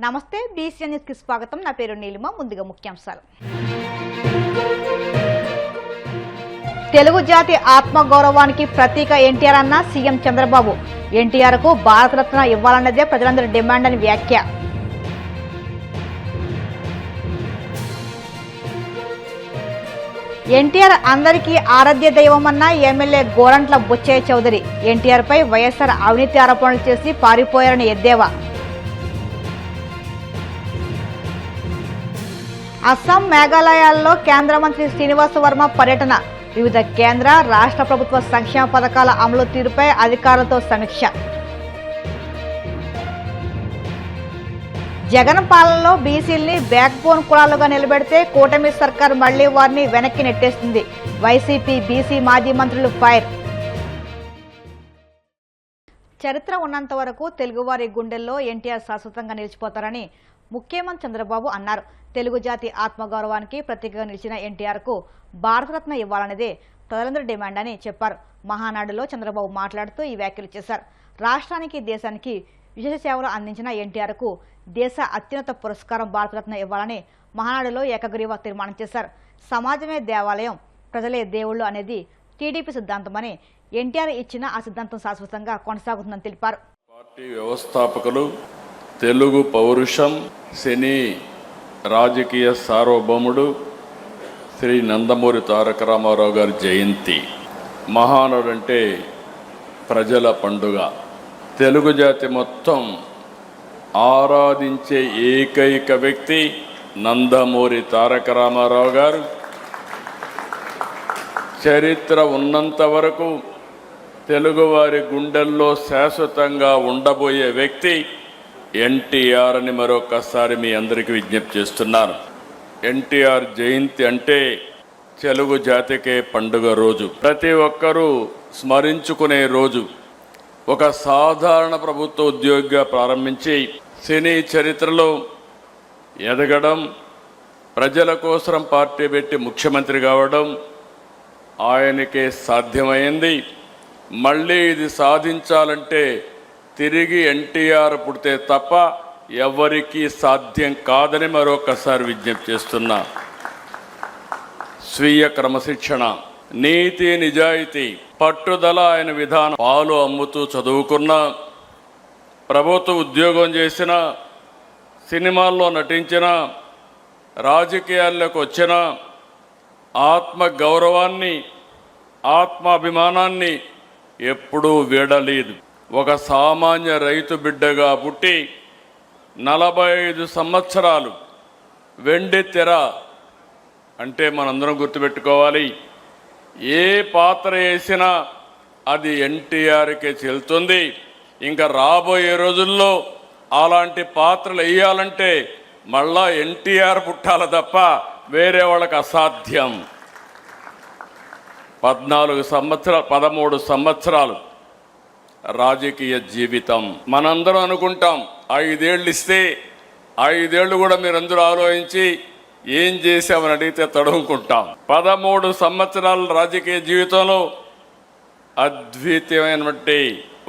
నమస్తే BCN news కి స్వాగతం. నా పేరు నీలిమ. ముందుగా ముఖ్యాంశాలు. తెలుగు జాతి ఆత్మగౌరవానికి ప్రతీక ఎన్టీఆర్ అన్న సీఎం చంద్రబాబు. ఎన్టీఆర్ కు భారతరత్న ఇవ్వాలన్నదే ప్రజలందరి డిమాండ్ అని వ్యాఖ్య. ఎన్టీఆర్ అందరికీ ఆరాధ్య దైవమన్న ఎమ్మెల్యే గోరంట్ల బుచ్చయ్య చౌదరి. ఎన్టీఆర్ పై వైఎస్ఆర్ అవినీతి ఆరోపణలు చేసి పారిపోయారని ఎద్దేవా. అస్సాం మేఘాలయాల్లో కేంద్ర మంత్రి శ్రీనివాస వర్మ పర్యటన. వివిధ కేంద్ర రాష్ట్ర ప్రభుత్వ సంక్షేమ పథకాల అమలు తీరుపై అధికారులతో సమీక్ష. జగన్ పాలనలో బీసీల్ని బ్యాక్ బోన్ కులాలుగా నిలబెడితే కూటమి సర్కార్ మళ్లీ వారిని వెనక్కి నెట్టేస్తుంది. వైసీపీ బీసీ మాజీ మంత్రులు ఫైర్. చరిత్ర ఉన్నంత వరకు తెలుగువారి గుండెల్లో ఎన్టీఆర్ శాశ్వతంగా నిలిచిపోతారని ముఖ్యమంత్రి చంద్రబాబు అన్నారు. తెలుగు జాతి ఆత్మగౌరవానికి ప్రతీకగా నిలిచిన ఎన్టీఆర్ కు భారతరత్న ఇవ్వాలనేదే ప్రజలందరి డిమాండ్ అని చెప్పారు. మహానాడులో చంద్రబాబు మాట్లాడుతూ ఈ వ్యాఖ్యలు చేశారు. రాష్ట్రానికి దేశానికి విశేష సేవలు అందించిన ఎన్టీఆర్ కు దేశ అత్యున్నత పురస్కారం భారతరత్న ఇవ్వాలని మహానాడులో ఏకగ్రీవ తీర్మానం చేశారు. సమాజమే దేవాలయం, ప్రజలే దేవుళ్ళు అనేది టీడీపీ సిద్ధాంతమని, ఎన్టీఆర్ ఇచ్చిన ఆ సిద్ధాంతం శాశ్వతంగా కొనసాగుతుందని తెలిపారు. పార్టీ వ్యవస్థాపకులు, తెలుగు పౌరుషం, సినీ రాజకీయ సార్వభౌముడు శ్రీ నందమూరి తారక రామారావు గారి జయంతి. మహానాడు అంటే ప్రజల పండుగ. తెలుగు జాతి మొత్తం ఆరాధించే ఏకైక వ్యక్తి నందమూరి తారక రామారావు గారు. చరిత్ర ఉన్నంత వరకు తెలుగువారి గుండెల్లో శాశ్వతంగా ఉండబోయే వ్యక్తి ఎన్టీఆర్ అని మరొకసారి మీ అందరికీ విజ్ఞప్తి చేస్తున్నాను. ఎన్టీఆర్ జయంతి అంటే తెలుగు జాతికే పండుగ రోజు, ప్రతి ఒక్కరూ స్మరించుకునే రోజు. ఒక సాధారణ ప్రభుత్వ ఉద్యోగిగా ప్రారంభించి సినీ చరిత్రలో ఎదగడం, ప్రజల కోసం పార్టీ పెట్టి ముఖ్యమంత్రి కావడం ఆయనకే సాధ్యమైంది. మళ్ళీ ఇది సాధించాలంటే తిరిగి ఎన్టీఆర్ పుడితే తప్ప ఎవరికీ సాధ్యం కాదని మరొకసారి విజ్ఞప్తి చేస్తున్నా. స్వీయ క్రమశిక్షణ, నీతి, నిజాయితీ, పట్టుదల ఆయన విధానం. పాలు అమ్ముతూ చదువుకున్న, ప్రభుత్వ ఉద్యోగం చేసిన, సినిమాల్లో నటించిన, రాజకీయాల్లోకి వచ్చిన ఆత్మ గౌరవాన్ని, ఆత్మాభిమానాన్ని ఎప్పుడూ వీడలేదు. ఒక సామాన్య రైతు బిడ్డగా పుట్టి 45 సంవత్సరాలు వెండి తెర అంటే మనందరం గుర్తుపెట్టుకోవాలి, ఏ పాత్ర వేసినా అది ఎన్టీఆర్కే చెల్లుతుంది. ఇంకా రాబోయే రోజుల్లో అలాంటి పాత్రలు వేయాలంటే మళ్ళా ఎన్టీఆర్ పుట్టాల తప్ప వేరే వాళ్ళకి అసాధ్యం. 13 సంవత్సరాలు రాజకీయ జీవితం. మనందరం అనుకుంటాం 5 ఏళ్ళు ఇస్తే 5 ఏళ్ళు కూడా మీరందరూ ఆలోచించి ఏం చేశామని అడిగితే తడుముకుంటాం. 13 సంవత్సరాల రాజకీయ జీవితంలో అద్వితీయమైనటువంటి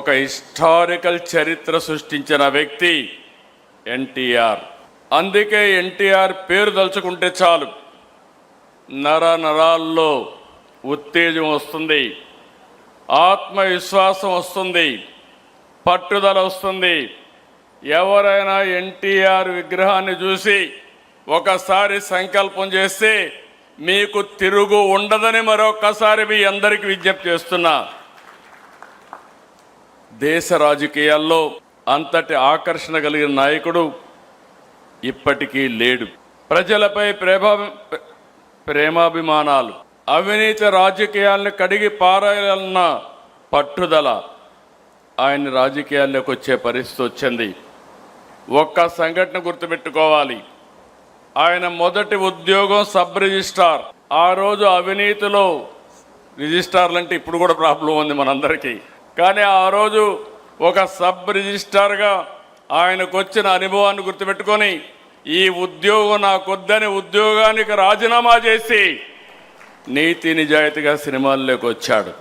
ఒక హిస్టారికల్ చరిత్ర సృష్టించిన వ్యక్తి ఎన్టీఆర్. అందుకే ఎన్టీఆర్ పేరు తలుచుకుంటే చాలు నరాల్లో ఉత్తేజం వస్తుంది, ఆత్మవిశ్వాసం వస్తుంది, పట్టుదల వస్తుంది. ఎవరైనా ఎన్టీఆర్ విగ్రహాన్ని చూసి ఒకసారి సంకల్పం చేస్తే మీకు తిరుగు ఉండదని మరొకసారి మీ అందరికీ విజ్ఞప్తి చేస్తున్నా. దేశ రాజకీయాల్లో అంతటి ఆకర్షణ కలిగిన నాయకుడు ఇప్పటికీ లేడు. ప్రజలపై ప్రేమాభిమానాలు, అవినీతి రాజకీయాలను కడిగి పారాయాలన్న పట్టుదల ఆయన రాజకీయాల్లోకి వచ్చే పరిస్థితి వచ్చింది. ఒక్క సంఘటన గుర్తుపెట్టుకోవాలి. ఆయన మొదటి ఉద్యోగం సబ్ రిజిస్ట్రార్. ఆ రోజు అవినీతిలో, రిజిస్ట్రార్లు అంటే ఇప్పుడు కూడా ప్రాబ్లం ఉంది మనందరికీ, కానీ ఆ రోజు ఒక సబ్ రిజిస్ట్రార్గా ఆయనకు వచ్చిన అనుభవాన్ని గుర్తుపెట్టుకొని ఈ ఉద్యోగం నాకొద్దని ఉద్యోగానికి రాజీనామా చేసి నీతి నిజాయితీగా సినిమాల్లోకి వచ్చాడు.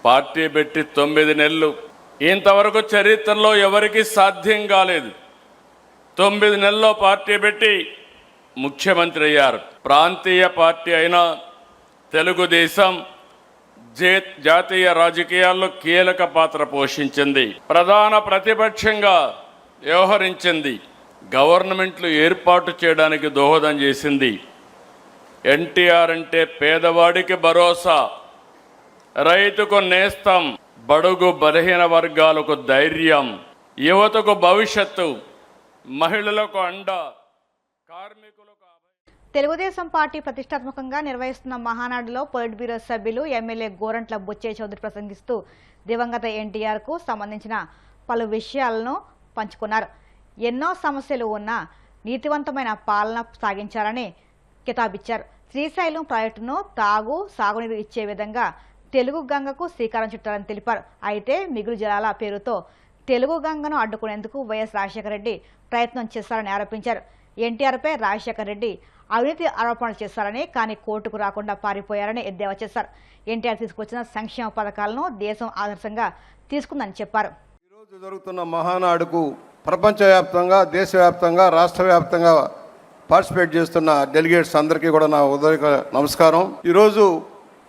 పార్టీ పెట్టి 9 నెలలు ఇంతవరకు చరిత్రలో ఎవరికీ సాధ్యం కాలేదు. 9 నెలల్లో పార్టీ పెట్టి ముఖ్యమంత్రి అయ్యారు. ప్రాంతీయ పార్టీ అయిన తెలుగుదేశం జాతీయ రాజకీయాల్లో కీలక పాత్ర పోషించింది. ప్రధాన ప్రతిపక్షంగా వ్యవహరించింది. గవర్నమెంట్లు ఏర్పాటు చేయడానికి దోహదం చేసింది. ఎన్టీఆర్ అంటే పేదవాడికి భరోసా, రైతుకు నేస్తం, బడుగు బలహీన వర్గాలకు ధైర్యం, యువతకు భవిష్యత్తు, మహిళలకు అండ, కార్మికులకు తెలుగుదేశం పార్టీ ప్రతిష్టాత్మకంగా నిర్వహిస్తున్న మహానాడులో పొలిట్ బ్యూరో సభ్యులు ఎమ్మెల్యే గోరంట్ల బుచ్చయ్య చౌదరి ప్రసంగిస్తూ దివంగత ఎన్టీఆర్కు సంబంధించిన పలు విషయాలను పంచుకున్నారు. ఎన్నో సమస్యలు ఉన్నా నీతివంతమైన పాలన సాగించారని కితాబిచ్చారు. శ్రీశైలం ప్రాజెక్టును సాగునీరు ఇచ్చే విధంగా తెలుగు గంగకు శ్రీకారం చుట్టారని తెలిపారు. అయితే మిగులు జలాల పేరుతో తెలుగు గంగను అడ్డుకునేందుకు వైఎస్ రాజశేఖర రెడ్డి ప్రయత్నం చేశారని ఆరోపించారు. ఎన్టీఆర్పై రాజశేఖర రెడ్డి అవినీతి ఆరోపణలు చేశారని, కానీ కోర్టుకు రాకుండా పారిపోయారని ఎద్దేవా చేశారు. ఎన్టీఆర్ తీసుకొచ్చిన సంక్షేమ పథకాలను దేశం ఆదర్శంగా తీసుకుందని చెప్పారు. ఈరోజు జరుగుతున్న మహానాడుకు ప్రపంచవ్యాప్తంగా, దేశవ్యాప్తంగా, రాష్ట్ర వ్యాప్తంగా పార్టిసిపేట్ చేస్తున్న డెలిగేట్స్ అందరికీ కూడా నా ఉదయ నమస్కారం. ఈరోజు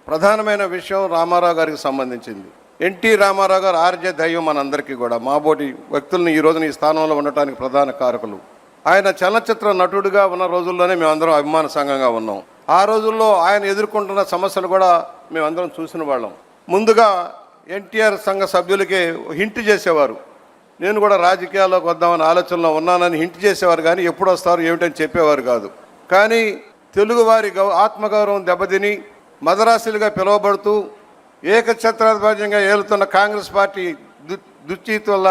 ప్రధానమైన విషయం రామారావు గారికి సంబంధించింది. ఎన్టీ రామారావు గారు ఆర్జే దైవం మనందరికీ కూడా, మాబోటి వ్యక్తులను ఈ రోజున ఈ స్థానంలో ఉండటానికి ప్రధాన కారకులు. ఆయన చలనచిత్ర నటుడిగా ఉన్న రోజుల్లోనే మేమందరం అభిమాన సంఘంగా ఉన్నాం. ఆ రోజుల్లో ఆయన ఎదుర్కొంటున్న సమస్యలు కూడా మేమందరం చూసిన వాళ్ళం. ముందుగా ఎన్టీఆర్ సంఘ సభ్యులకి హింట్ చేసేవారు. నేను కూడా రాజకీయాల్లోకి వద్దామని ఆలోచనలో ఉన్నానని హింట్ చేసేవారు, కానీ ఎప్పుడు వస్తారు ఏమిటని చెప్పేవారు కాదు. కానీ తెలుగువారి ఆత్మగౌరవం దెబ్బతిని మదరాసులుగా పిలువబడుతూ ఏకఛత్రాధిపత్యంగా ఏలుతున్న కాంగ్రెస్ పార్టీ దుశ్చీతి వల్ల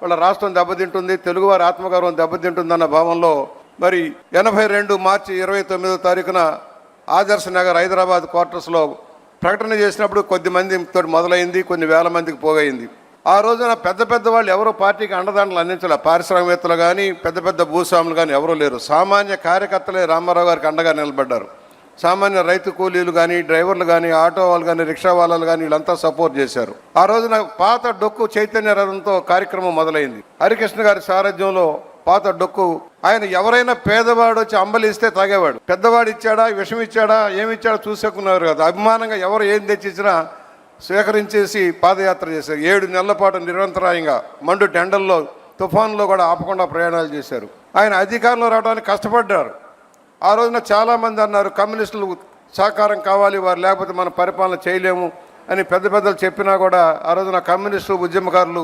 వాళ్ళ రాష్ట్రం దెబ్బతింటుంది, తెలుగువారి ఆత్మగౌరవం దెబ్బతింటుందన్న భావంలో మరి 82 మార్చి 29వ తారీఖున ఆదర్శ నగర్ హైదరాబాద్ క్వార్టర్స్లో ప్రకటన చేసినప్పుడు కొద్ది మందితో మొదలైంది, కొన్ని వేల మందికి పోగైంది. ఆ రోజున పెద్ద వాళ్ళు ఎవరో పార్టీకి అండదండలు అందించాలి. పారిశ్రామికవేత్తలు కానీ పెద్ద భూస్వాములు కానీ ఎవరూ లేరు. సామాన్య కార్యకర్తలే రామారావు గారికి అండగా నిలబడ్డారు. సామాన్య రైతు కూలీలు కానీ, డ్రైవర్లు కానీ, ఆటో వాళ్ళు కానీ, రిక్షా వాళ్ళు కానీ వీళ్ళంతా సపోర్ట్ చేశారు. ఆ రోజున పాత డొక్కు చైతన్య రథంతో కార్యక్రమం మొదలైంది. హరికృష్ణ గారి సారథ్యంలో పాత డొక్కు. ఆయన ఎవరైనా పేదవాడు వచ్చి అంబలిస్తే తాగేవాడు. పెద్దవాడు ఇచ్చాడా, విషం ఇచ్చాడా, ఏమిచ్చాడా చూసుకున్నారు కదా. అభిమానంగా ఎవరు ఏం తెచ్చిచ్చినా స్వీకరించేసి పాదయాత్ర చేశారు. 7 నెలల పాటు నిరంతరాయంగా మండు టెండల్లో, తుఫాన్లో కూడా ఆపకుండా ప్రయాణాలు చేశారు. ఆయన అధికారంలో రావడానికి కష్టపడ్డారు. ఆ రోజున చాలామంది అన్నారు కమ్యూనిస్టులు సహకారం కావాలి, వారు లేకపోతే మనం పరిపాలన చేయలేము అని పెద్దలు చెప్పినా కూడా ఆ రోజున కమ్యూనిస్టు ఉద్యమకారులు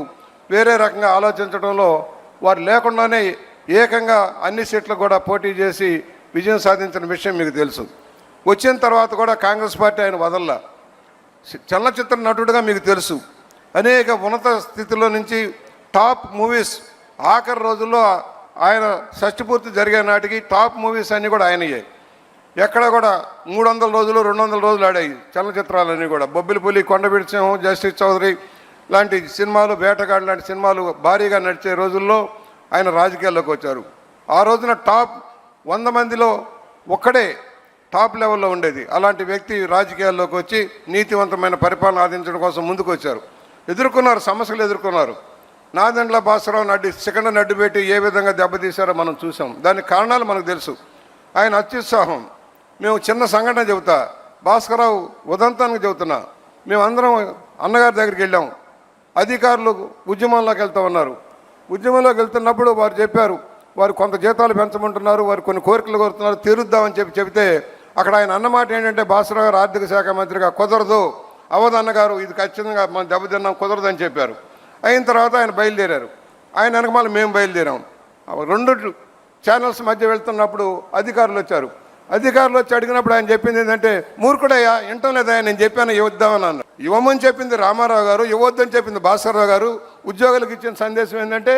వేరే రకంగా ఆలోచించడంలో వారు లేకుండానే ఏకంగా అన్ని సీట్లు కూడా పోటీ చేసి విజయం సాధించిన విషయం మీకు తెలుసు. వచ్చిన తర్వాత కూడా కాంగ్రెస్ పార్టీ ఆయన వదల్లా. చలనచిత్ర నటుడిగా మీకు తెలుసు, అనేక ఉన్నత స్థితిలో నుంచి టాప్ మూవీస్ ఆఖరి రోజుల్లో ఆయన షష్టిపూర్తి జరిగే నాటికి టాప్ మూవీస్ అన్నీ కూడా ఆయనయ్యాయి. ఎక్కడ కూడా 300 రోజులు 200 రోజులు ఆడాయి చలనచిత్రాలన్నీ కూడా. బొబ్బిలిపులి, కొండవీటి సింహం, జస్టిస్ చౌదరి లాంటి సినిమాలు, వేటగాడు లాంటి సినిమాలు భారీగా నడిచే రోజుల్లో ఆయన రాజకీయాల్లోకి వచ్చారు. ఆ రోజున టాప్ 100 మందిలో ఒక్కడే టాప్ లెవెల్లో ఉండేది. అలాంటి వ్యక్తి రాజకీయాల్లోకి వచ్చి నీతివంతమైన పరిపాలన ఆదించడం కోసం ముందుకు వచ్చారు. ఎదుర్కొన్నారు, సమస్యలు ఎదుర్కొన్నారు. నాదెండ్ల భాస్కరరావు సెకండ్ నడ్డు పెట్టి ఏ విధంగా దెబ్బతీశారో మనం చూసాం. దానికి కారణాలు మనకు తెలుసు. ఆయన అత్యుత్సాహం. మేము చిన్న సంఘటన చెబుతా, భాస్కరరావు ఉదంతానికి చెబుతున్నా. మేమందరం అన్నగారి దగ్గరికి వెళ్ళాం. అధికారులు ఉద్యమంలోకి వెళ్తూ ఉన్నారు. ఉద్యమంలోకి వెళ్తున్నప్పుడు వారు చెప్పారు, వారు కొంత జీతాలు పెంచమంటున్నారు, వారు కొన్ని కోరికలు కోరుతున్నారు, తీరుద్దామని చెబితే అక్కడ ఆయన అన్నమాట ఏంటంటే, భాస్కరరావు గారు ఆర్థిక శాఖ మంత్రిగా కుదరదు, అవధన్నగారు ఇది ఖచ్చితంగా మనం దెబ్బతిన్నాం, కుదరదని చెప్పారు. అయిన తర్వాత ఆయన బయలుదేరారు. ఆయన వెనక మళ్ళీ మేము బయలుదేరాం. 2 ఛానల్స్ మధ్య వెళ్తున్నప్పుడు అధికారులు వచ్చారు. అధికారులు వచ్చి అడిగినప్పుడు ఆయన చెప్పింది ఏంటంటే, మూర్ఖుడయ్యా, వింటం లేదా, నేను చెప్పాను ఇవ్వద్దామని అన్నారు. ఇవ్వమని చెప్పింది రామారావు గారు, ఇవ్వద్దని చెప్పింది భాస్కరరావు గారు. ఉద్యోగులకు ఇచ్చిన సందేశం ఏంటంటే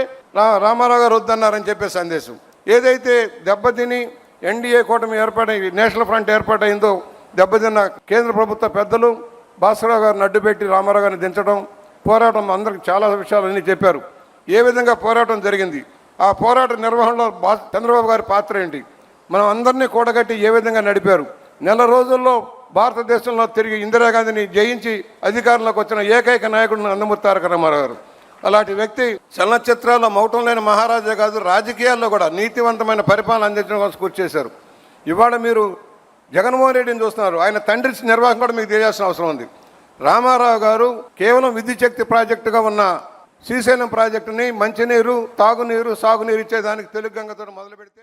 రామారావు గారు వద్దన్నారని చెప్పే సందేశం. ఏదైతే దెబ్బతిని ఎన్డీఏ కూటమి ఏర్పాటై నేషనల్ ఫ్రంట్ ఏర్పాటైందో, దెబ్బతిన్న కేంద్ర ప్రభుత్వ పెద్దలు భాస్కరరావు గారిని అడ్డుపెట్టి రామారావు గారిని దించడం, పోరాటం అందరికి చాలా విషయాలన్నీ చెప్పారు. ఏ విధంగా పోరాటం జరిగింది, ఆ పోరాట నిర్వహణలో చంద్రబాబు గారి పాత్ర ఏంటి, మనం అందరినీ కూడగట్టి ఏ విధంగా నడిపారు. నెల రోజుల్లో భారతదేశంలో తిరిగి ఇందిరాగాంధీని జయించి అధికారంలోకి వచ్చిన ఏకైక నాయకుడు నందమూరి తారక రామారావు గారు. అలాంటి వ్యక్తి చలనచిత్రాల్లో మౌటం లేని మహారాజా కాదు, రాజకీయాల్లో కూడా నీతివంతమైన పరిపాలన అందించడం కోసం కృషి చేశారు. ఇవాళ మీరు జగన్మోహన్ రెడ్డిని చూస్తున్నారు. ఆయన తండ్రి నిర్వాహకం కూడా మీకు తెలియాల్సిన అవసరం ఉంది. రామారావు గారు కేవలం విద్యుత్ శక్తి ప్రాజెక్టుగా ఉన్న శ్రీశైలం ప్రాజెక్టుని మంచినీరు, తాగునీరు, సాగునీరు ఇచ్చేదానికి తెలుగు గంగతో మొదలు పెడితే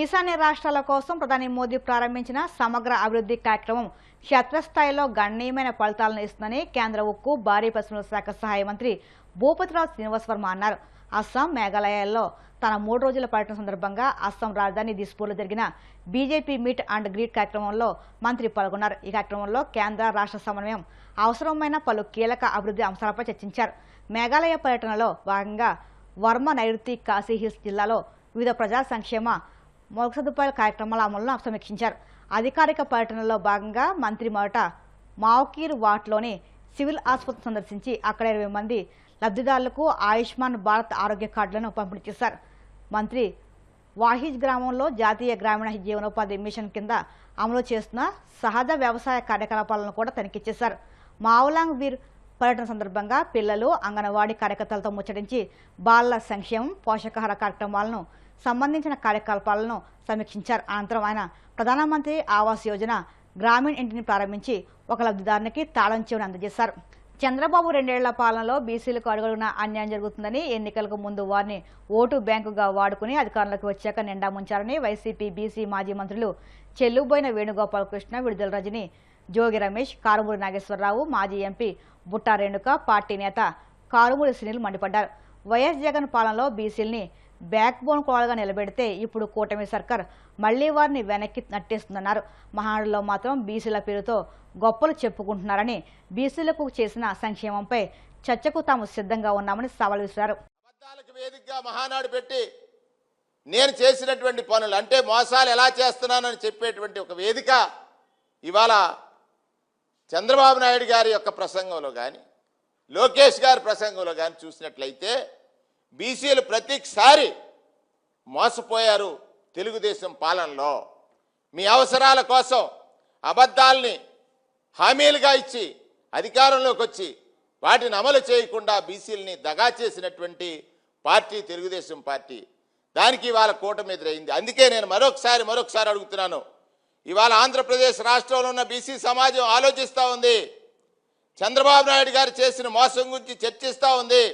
ఈశాన్య రాష్ట్రాల కోసం ప్రధాని మోదీ ప్రారంభించిన సమగ్ర అభివృద్ధి కార్యక్రమం క్షేత్రస్థాయిలో గణనీయమైన ఫలితాలను ఇస్తుందని కేంద్ర ఉక్కు, భారీ పరిశ్రమల శాఖ సహాయ మంత్రి భూపతిరావు శ్రీనివాస్ వర్మ అన్నారు. అస్సాం, మేఘాలయాల్లో తన 3 రోజుల పర్యటన సందర్భంగా అస్సాం రాజధాని దిస్పూర్లో జరిగిన బీజేపీ మీట్ అండ్ గ్రీట్ కార్యక్రమంలో మంత్రి పాల్గొన్నారు. ఈ కార్యక్రమంలో కేంద్ర రాష్ట్ర సమన్వయం, అవసరమైన పలు కీలక అభివృద్ధి అంశాలపై చర్చించారు. మేఘాలయ పర్యటనలో భాగంగా వర్మ నైరుతి కాశీ హిల్స్ జిల్లాలో వివిధ ప్రజా సంక్షేమ మౌలిక సదుపాయాల కార్యక్రమాల అమలును సమీక్షించారు. అధికారిక పర్యటనలో భాగంగా మంత్రి మొదట మావకీర్ వాట్లోని సివిల్ ఆసుపత్రి సందర్శించి అక్కడ 20 మంది లబ్ధిదారులకు ఆయుష్మాన్ భారత్ ఆరోగ్య కార్డులను పంపిణీ చేశారు. మంత్రి వాహిజ్ గ్రామంలో జాతీయ గ్రామీణ జీవనోపాధి మిషన్ కింద అమలు చేస్తున్న సహజ వ్యవసాయ కార్యకలాపాలను కూడా తనిఖీ చేశారు. మావులాంగ్ వీర్ పర్యటన సందర్భంగా పిల్లలు, అంగన్వాడీ కార్యకర్తలతో ముచ్చటించి బాలల సంక్షేమం, పోషకాహార కార్యక్రమాలను సంబంధించిన కార్యకలాపాలను సమీక్షించారు. అనంతరం ఆయన ప్రధానమంత్రి ఆవాస్ యోజన గ్రామీణ ఇంటిని ప్రారంభించి ఒక లబ్ధిదారునికి తాళం చెవిని అందజేశారు. చంద్రబాబు 2 ఏళ్ల పాలనలో బీసీలకు అడుగడుగున అన్యాయం జరుగుతుందని, ఎన్నికలకు ముందు వారిని ఓటు బ్యాంకుగా వాడుకుని అధికారంలోకి వచ్చాక నిండా ముంచారని వైసీపీ బీసీ మాజీ మంత్రులు చెల్లుబోయిన వేణుగోపాలకృష్ణ, విడుదల రజని, జోగి రమేష్, కారుమూరి నాగేశ్వరరావు, మాజీ ఎంపీ బుట్టా రేణుక, పార్టీ నేత కారుమూరి శ్రీనిల్ మండిపడ్డారు. వైఎస్ జగన్ పాలనలో బీసీలని బ్యాక్ బోన్ కోడగా నిలబెడితే ఇప్పుడు కూటమి సర్కార్ మళ్లీ వారిని వెనక్కి నట్టేస్తుందన్నారు. మహానాడులో మాత్రం బీసీల పేరుతో గొప్పలు చెప్పుకుంటున్నారని, బీసీలకు చేసిన సంక్షేమంపై చర్చకు తాము సిద్ధంగా ఉన్నామని సవాల్ విసిరారు. అబద్ధాలకు వేదికగా మహానాడు పెట్టి నేను చేసినటువంటి పనులు అంటే మోసాలు ఎలా చేస్తున్నానని చెప్పేటువంటి ఒక వేదిక ఇవాళ చంద్రబాబు నాయుడు గారి యొక్క ప్రసంగంలో కానీ, లోకేష్ గారి ప్రసంగంలో కానీ చూసినట్లయితే బీసీలు ప్రతిసారి మోసపోయారు. తెలుగుదేశం పాలనలో మీ అవసరాల కోసం అబద్ధాలని హామీలుగా ఇచ్చి అధికారంలోకి వచ్చి వాటిని అమలు చేయకుండా బీసీలని దగా చేసినటువంటి పార్టీ తెలుగుదేశం పార్టీ. దానికి ఇవాళ కూటమి ఎదురైంది. అందుకే నేను మరొకసారి అడుగుతున్నాను. ఇవాళ ఆంధ్రప్రదేశ్ రాష్ట్రంలో ఉన్న బీసీ సమాజం ఆలోచిస్తూ ఉంది. చంద్రబాబు నాయుడు గారు చేసిన మోసం గురించి చర్చిస్తూ ఉంది.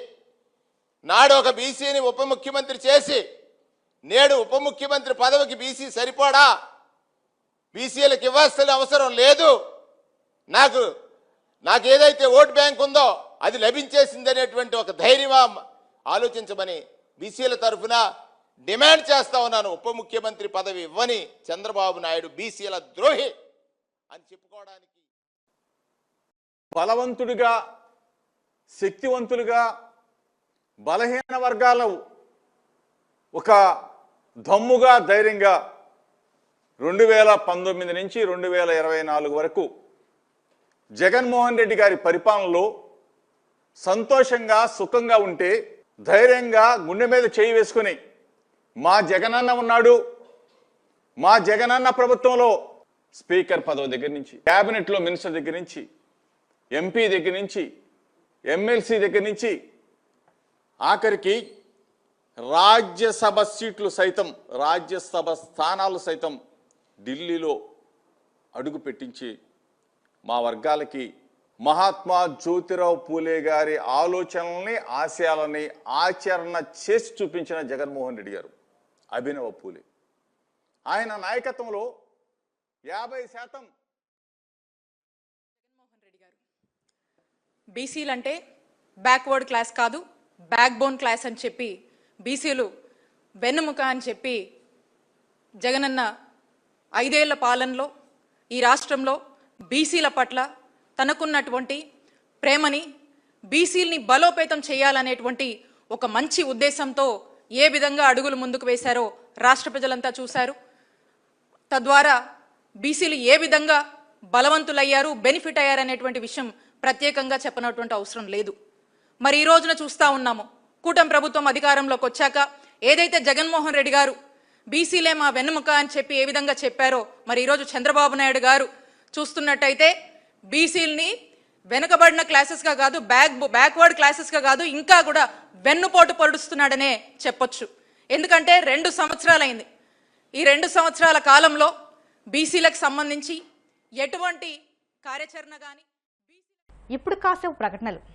నాడు ఒక బీసీని ఉప ముఖ్యమంత్రి చేసి నేడు ఉప ముఖ్యమంత్రి పదవికి బీసీ సరిపోడా, బీసీలకు ఇవ్వాల్సిన అవసరం లేదు, నాకు ఏదైతే ఓటు బ్యాంక్ ఉందో అది లభించేసింది అనేటువంటి ఒక ధైర్యమా ఆలోచించమని బీసీల తరఫున డిమాండ్ చేస్తా ఉన్నాను. ఉప ముఖ్యమంత్రి పదవి ఇవ్వని చంద్రబాబు నాయుడు బీసీల ద్రోహి అని చెప్పుకోవడానికి బలవంతుడిగా, శక్తివంతులుగా బలహీన వర్గాలు ఒక దమ్ముగా, ధైర్యంగా 2019 నుంచి 2024 వరకు జగన్మోహన్ రెడ్డి గారి పరిపాలనలో సంతోషంగా, సుఖంగా ఉంటే ధైర్యంగా గుండె మీద చేయి వేసుకుని మా జగనన్న ఉన్నాడు, మా జగనన్న ప్రభుత్వంలో స్పీకర్ పదవి దగ్గర నుంచి, క్యాబినెట్లో మినిస్టర్ దగ్గర నుంచి, ఎంపీ దగ్గర నుంచి, ఎమ్మెల్సీ దగ్గర నుంచి ఆఖరికి రాజ్యసభ సీట్లు సైతం, రాజ్యసభ స్థానాలు సైతం ఢిల్లీలో అడుగు పెట్టించి మా వర్గాలకి మహాత్మా జ్యోతిరావు పూలే గారి ఆలోచనల్ని, ఆశయాలని ఆచరణ చేసి చూపించిన జగన్మోహన్ రెడ్డి గారు, అభినవ పూలే. ఆయన నాయకత్వంలో 50% జగన్మోహన్ రెడ్డి గారు బీసీలంటే బ్యాక్వర్డ్ క్లాస్ కాదు, బ్యాక్ బోన్ క్లాస్ అని చెప్పి, బీసీలు వెన్నెముక అని చెప్పి జగనన్న 5 ఏళ్ల పాలనలో ఈ రాష్ట్రంలో బీసీల పట్ల తనకున్నటువంటి ప్రేమని, బీసీల్ని బలోపేతం చేయాలనేటువంటి ఒక మంచి ఉద్దేశంతో ఏ విధంగా అడుగులు ముందుకు వేశారో రాష్ట్ర ప్రజలంతా చూశారు. తద్వారా బీసీలు ఏ విధంగా బలవంతులయ్యారు, బెనిఫిట్ అయ్యారనేటువంటి విషయం ప్రత్యేకంగా చెప్పనటువంటి అవసరం లేదు. మరి ఈ రోజున చూస్తూ ఉన్నాము, కూటమి ప్రభుత్వం అధికారంలోకి వచ్చాక ఏదైతే జగన్మోహన్ రెడ్డి గారు బీసీలే మా వెన్నెముక అని చెప్పి ఏ విధంగా చెప్పారో, మరి ఈరోజు చంద్రబాబు నాయుడు గారు చూస్తున్నట్టయితే బీసీలని వెనుకబడిన క్లాసెస్గా కాదు, బ్యాక్వర్డ్ క్లాసెస్గా కాదు, ఇంకా కూడా వెన్నుపోటు పొడుస్తున్నాడనే చెప్పొచ్చు. ఎందుకంటే 2 సంవత్సరాలైంది. ఈ 2 సంవత్సరాల కాలంలో బీసీలకు సంబంధించి ఎటువంటి కార్యాచరణ కానీ. ఇప్పుడు కాసేపు ప్రకటనలు.